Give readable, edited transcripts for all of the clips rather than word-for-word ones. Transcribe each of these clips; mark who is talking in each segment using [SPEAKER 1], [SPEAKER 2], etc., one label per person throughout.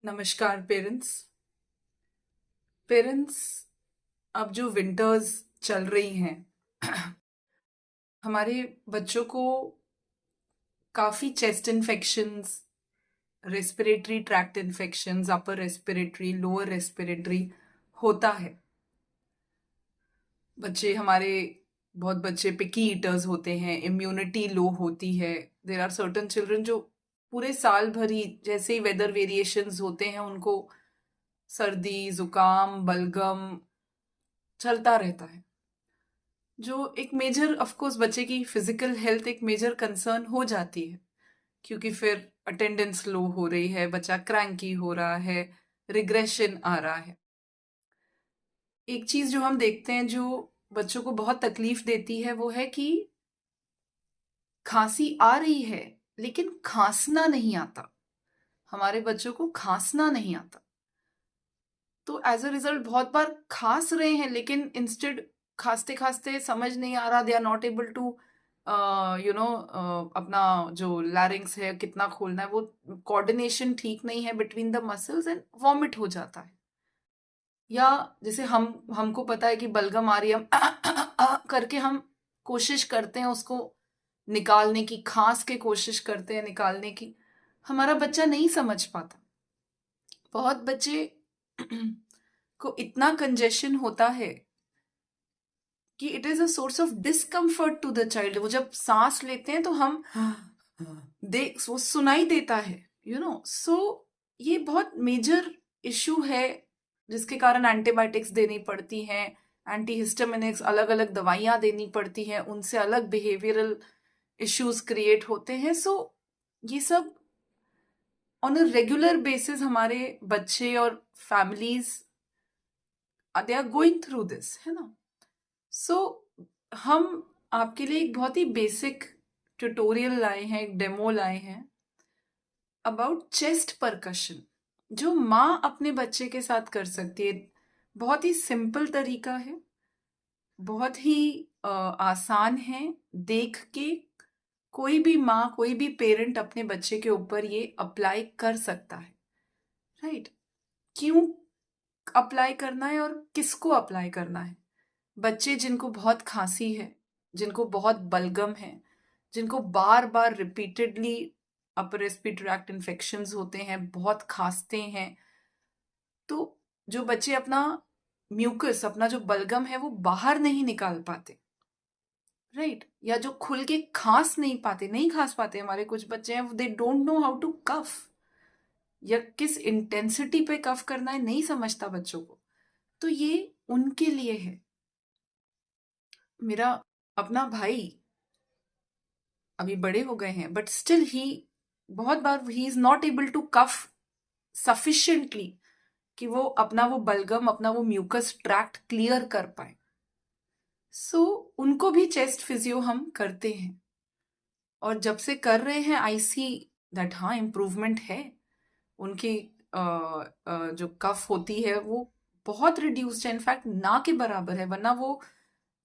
[SPEAKER 1] नमस्कार parents. Parents, अब जो विंटर्स चल रही हैं हमारे बच्चों को काफ़ी chest infections, respiratory tract infections, upper respiratory, lower respiratory होता है। बच्चे हमारे बहुत बच्चे पिकी ईटर्स होते हैं, इम्यूनिटी लो होती है। देर आर सर्टन चिल्ड्रन जो पूरे साल भर ही जैसे ही वेदर वेरिएशंस होते हैं उनको सर्दी, जुकाम, बलगम चलता रहता है, जो एक मेजर ऑफ कोर्स बच्चे की फिजिकल हेल्थ एक मेजर कंसर्न हो जाती है, क्योंकि फिर अटेंडेंस लो हो रही है, बच्चा क्रैंकी हो रहा है, रिग्रेशन आ रहा है। एक चीज जो हम देखते हैं जो बच्चों को बहुत तकलीफ देती है वो है कि खांसी आ रही है लेकिन खांसना नहीं आता। हमारे बच्चों को खांसना नहीं आता, तो एज अ रिजल्ट बहुत बार खांस रहे हैं लेकिन इंस्टेड खांसते खांसते समझ नहीं आ रहा, they are not able to अपना जो लैरिंग्स है कितना खोलना है, वो कोऑर्डिनेशन ठीक नहीं है between the muscles and vomit हो जाता है। या जैसे हमको पता है कि बलगम आ रही है, हम करके हम कोशिश करते हैं उसको निकालने की, खांस के कोशिश करते हैं निकालने की, हमारा बच्चा नहीं समझ पाता। बहुत बच्चे को इतना कंजेशन होता है कि it is a source of discomfort to the child. वो जब सांस लेते हैं तो हम देख वो सुनाई देता है, सो ये बहुत मेजर इशू है जिसके कारण एंटीबायोटिक्स देनी पड़ती हैं, एंटीहिस्टामिनिक्स अलग अलग दवाइयां देनी पड़ती हैं, उनसे अलग बिहेवियरल इश्यूज क्रिएट होते हैं। सो ये सब ऑन अ रेगुलर बेसिस हमारे बच्चे और families they are going through this, है ना। सो हम आपके लिए एक बहुत ही बेसिक ट्यूटोरियल लाए हैं, एक डेमो लाए हैं अबाउट चेस्ट परकशन, जो माँ अपने बच्चे के साथ कर सकती है। बहुत ही सिंपल तरीका है, बहुत ही आसान है। देख के कोई भी माँ, कोई भी पेरेंट अपने बच्चे के ऊपर ये अप्लाई कर सकता है, राइट। क्यों अप्लाई करना है और किसको अप्लाई करना है? बच्चे जिनको बहुत खांसी है, जिनको बहुत बलगम है, जिनको बार बार repeatedly upper respiratory tract infections होते हैं, बहुत खांसते हैं, तो जो बच्चे अपना म्यूकस, अपना जो बलगम है वो बाहर नहीं निकाल पाते, राइट, या जो खुल के खांस नहीं पाते, नहीं खांस पाते, हमारे कुछ बच्चे हैं they don't know how to cough, या किस इंटेंसिटी पे कफ करना है नहीं समझता बच्चों को, तो ये उनके लिए है। मेरा अपना भाई अभी बड़े हो गए हैं बट स्टिल ही बहुत बार he is not able to cough sufficiently कि वो अपना वो बलगम, अपना वो म्यूकस ट्रैक्ट क्लियर कर पाए। सो उनको भी चेस्ट फिजियो हम करते हैं, और जब से कर रहे हैं आई सी दैट हाँ इम्प्रूवमेंट है। उनकी जो कफ होती है वो बहुत रिड्यूस्ड है, इनफैक्ट ना के बराबर है। वरना वो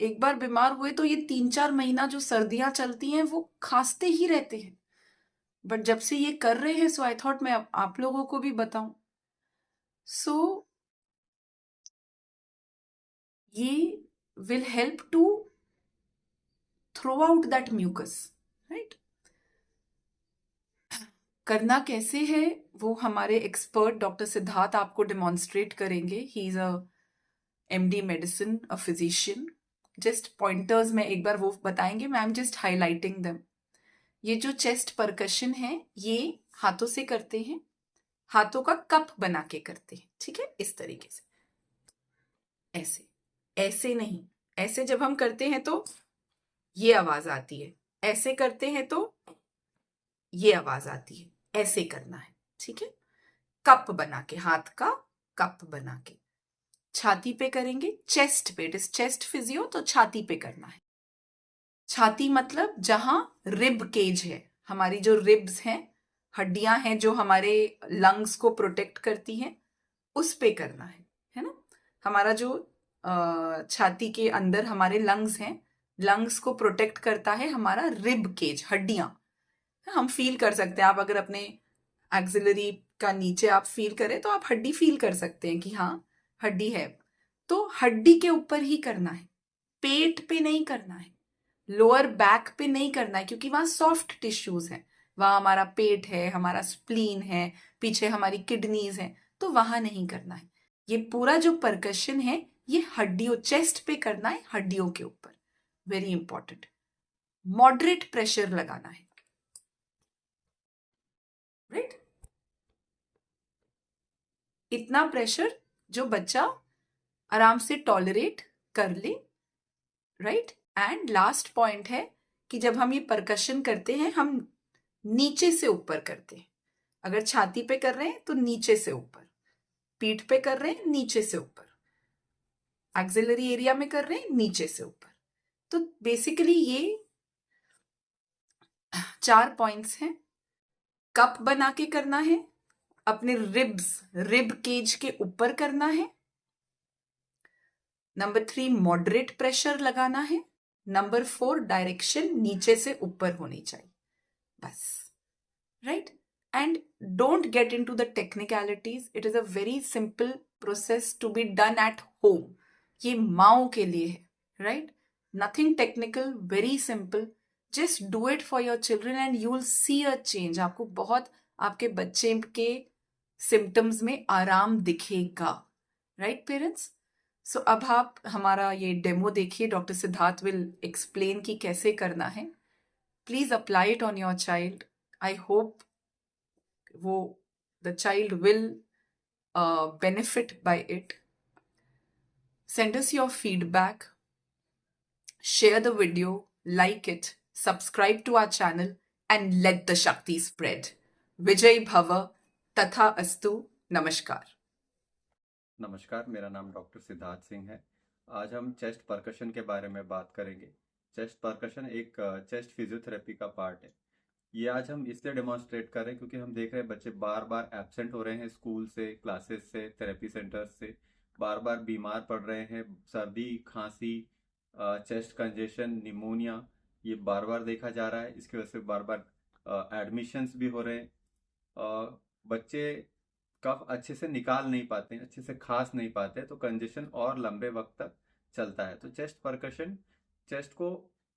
[SPEAKER 1] एक बार बीमार हुए तो ये 3-4 महीना जो सर्दियां चलती हैं वो खांसते ही रहते हैं, बट जब से ये कर रहे हैं सो आई थॉट मैं आप लोगों को भी बताऊं। सो ये will help to throw out that mucus, right. करना कैसे है वो हमारे एक्सपर्ट डॉक्टर सिद्धार्थ आपको डेमोन्स्ट्रेट करेंगे। He is a MD medicine, a physician. Just pointers में एक बार वो बताएंगे, मैं एम जस्ट हाईलाइटिंग देम। ये जो चेस्ट परकशन है ये हाथों से करते हैं, हाथों का कप बना के करते हैं, ठीक है, इस तरीके से। ऐसे ऐसे नहीं, ऐसे जब हम करते हैं तो ये आवाज आती है, ऐसे करते हैं तो ये आवाज आती है, ऐसे करना है, ठीक है। कप बना के, हाथ का कप बना के छाती पे करेंगे, चेस्ट पे, इट इज चेस्ट फिजियो, तो छाती पे करना है। छाती मतलब जहां रिब केज है, हमारी जो रिब्स हैं, हड्डियां हैं जो हमारे लंग्स को प्रोटेक्ट करती हैं, उस पे करना है ना। हमारा जो छाती के अंदर हमारे लंग्स हैं, लंग्स को प्रोटेक्ट करता है हमारा रिब केज, हड्डियां। हम फील कर सकते हैं, आप अगर अपने एक्सिलरी का नीचे आप फील करें तो आप हड्डी फील कर सकते हैं कि हाँ हड्डी है। तो हड्डी के ऊपर ही करना है, पेट पे नहीं करना है, लोअर बैक पे नहीं करना है, क्योंकि वहां सॉफ्ट टिश्यूज हैं, वहां हमारा पेट है, हमारा स्प्लीन है, पीछे हमारी किडनीज हैं, तो वहां नहीं करना है। ये पूरा जो परकशन है ये हड्डियों, चेस्ट पे करना है, हड्डियों के ऊपर। Very important. मॉडरेट प्रेशर लगाना है, राइट? इतना प्रेशर जो बच्चा आराम से टॉलरेट कर ले, राइट? एंड लास्ट पॉइंट है कि जब हम ये परकशन करते हैं हम नीचे से ऊपर करते हैं। अगर छाती पे कर रहे हैं तो नीचे से ऊपर, पीठ पे कर रहे हैं नीचे से ऊपर, एक्सिलरी एरिया में कर रहे हैं नीचे से ऊपर। तो बेसिकली ये 4 पॉइंट्स हैं। कप बना के करना है, अपने रिब केज के ऊपर करना है। नंबर 3 मॉडरेट प्रेशर लगाना है। नंबर 4 डायरेक्शन नीचे से ऊपर होनी चाहिए, बस, right? And don't get into the technicalities, it is a very simple process to be done at home. ये माओ के लिए है, right? Nothing technical, very simple. Just do it for your children and you will see a change. आपको बहुत आपके बच्चे के सिम्टम्स में आराम दिखेगा, राइट पेरेंट्स? सो अब आप हमारा ये डेमो देखिए, डॉक्टर सिद्धार्थ विल एक्सप्लेन कि कैसे करना है। Please apply it on your child. I hope वो the child will benefit by it. Send us your feedback, share the video, like it, subscribe to our channel, and let the Shakti spread. Vijay Bhava, Tatha Astu, Namaskar.
[SPEAKER 2] नमस्कार, मेरा नाम doctor Siddharth Singh है। आज हम chest percussion के बारे में बात करेंगे। चेस्ट परकशन एक चेस्ट फिजियोथेरेपी का पार्ट है। ये आज हम इसलिए डेमोन्स्ट्रेट कर रहे हैं क्योंकि हम देख रहे हैं बच्चे बार बार एब्सेंट हो रहे हैं स्कूल से, क्लासेस से, थेरेपी सेंटर्स से, बार बार बीमार पड़ रहे हैं। सर्दी, खांसी, चेस्ट कंजेशन, निमोनिया, ये बार बार देखा जा रहा है। इसकी वजह से बार बार एडमिशन्स भी हो रहे हैं। बच्चे कफ अच्छे से निकाल नहीं पाते हैं, अच्छे से खांस नहीं पाते हैं, तो कंजेशन और लंबे वक्त तक चलता है। तो चेस्ट परकशन चेस्ट को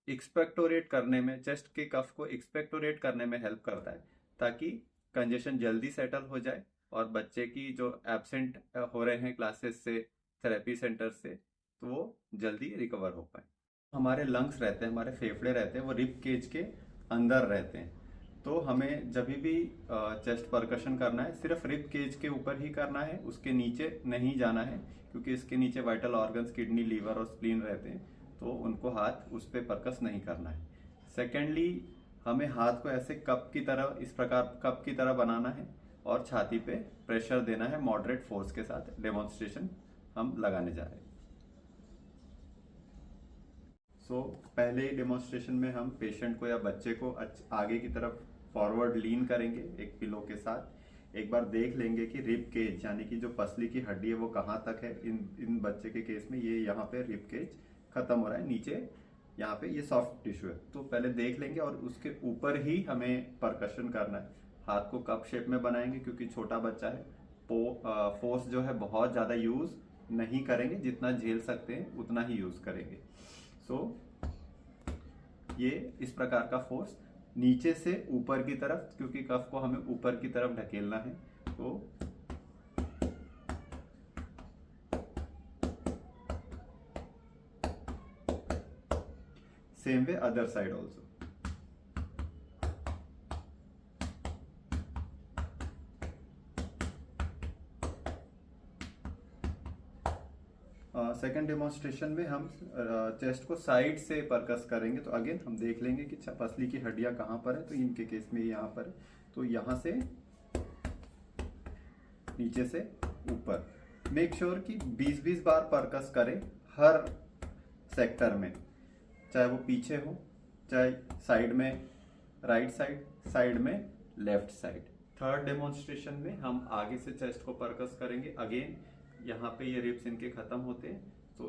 [SPEAKER 2] एक्सपेक्टोरेट करने में, चेस्ट के कफ को एक्सपेक्टोरेट करने में हेल्प करता है, ताकि कंजेशन जल्दी सेटल हो जाए और बच्चे की जो एब्सेंट हो रहे हैं क्लासेस से, थेरेपी सेंटर से, तो वो जल्दी रिकवर हो पाए। हमारे लंग्स रहते हैं, हमारे फेफड़े रहते हैं, वो रिब केज के अंदर रहते हैं। तो हमें जब भी चेस्ट परकशन करना है सिर्फ रिब केज के ऊपर ही करना है, उसके नीचे नहीं जाना है, क्योंकि इसके नीचे वाइटल ऑर्गन्स, किडनी, लीवर और स्प्लीन रहते हैं, तो उनको हाथ उस पर परकस नहीं करना है। सेकेंडली, हमें हाथ को ऐसे कप की तरह, इस प्रकार कप की तरह बनाना है और छाती पे प्रेशर देना है मॉडरेट फोर्स के साथ। डेमोन्स्ट्रेशन हम लगाने जा रहे हैं। पहले डेमोन्स्ट्रेशन में हम पेशेंट को या बच्चे को आगे की तरफ फॉरवर्ड लीन करेंगे एक पिलो के साथ। एक बार देख लेंगे कि रिब केज यानी कि जो पसली की हड्डी है वो कहाँ तक है। इन बच्चे के केस में ये यहाँ पे रिब केज खत्म हो रहा है, नीचे यहाँ पे ये सॉफ्ट टिश्यू है, तो पहले देख लेंगे और उसके ऊपर ही हमें परकशन करना है। हाथ को कप शेप में बनाएंगे क्योंकि छोटा बच्चा है। फोर्स जो है बहुत ज़्यादा यूज नहीं करेंगे, जितना झेल सकते हैं उतना ही यूज करेंगे। ये इस प्रकार का फोर्स नीचे से ऊपर की तरफ, क्योंकि कफ को हमें ऊपर की तरफ ढकेलना है। तो same way other side also. Second demonstration में हम चेस्ट को साइड से परकस करेंगे। तो अगेन हम देख लेंगे कि पसली की हड्डियां कहाँ पर है। तो इनके केस में यहाँ पर है, तो यहाँ से नीचे से ऊपर। मेक श्योर कि 20-20 बार परकस करें हर सेक्टर में, चाहे वो पीछे हो, चाहे साइड में राइट साइड, साइड में लेफ्ट साइड। थर्ड डेमोन्स्ट्रेशन में हम आगे से चेस्ट को परकस करेंगे। अगेन यहाँ पे ये रिब्स इनके खत्म होते हैं, तो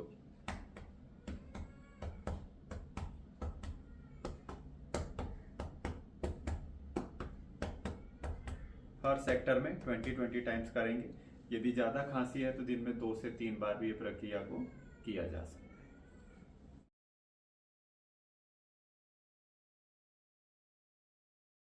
[SPEAKER 2] हर सेक्टर में 20-20 टाइम्स करेंगे। यदि ज़्यादा खांसी है तो दिन में 2 से 3 बार भी ये प्रक्रिया को किया जा सकता है।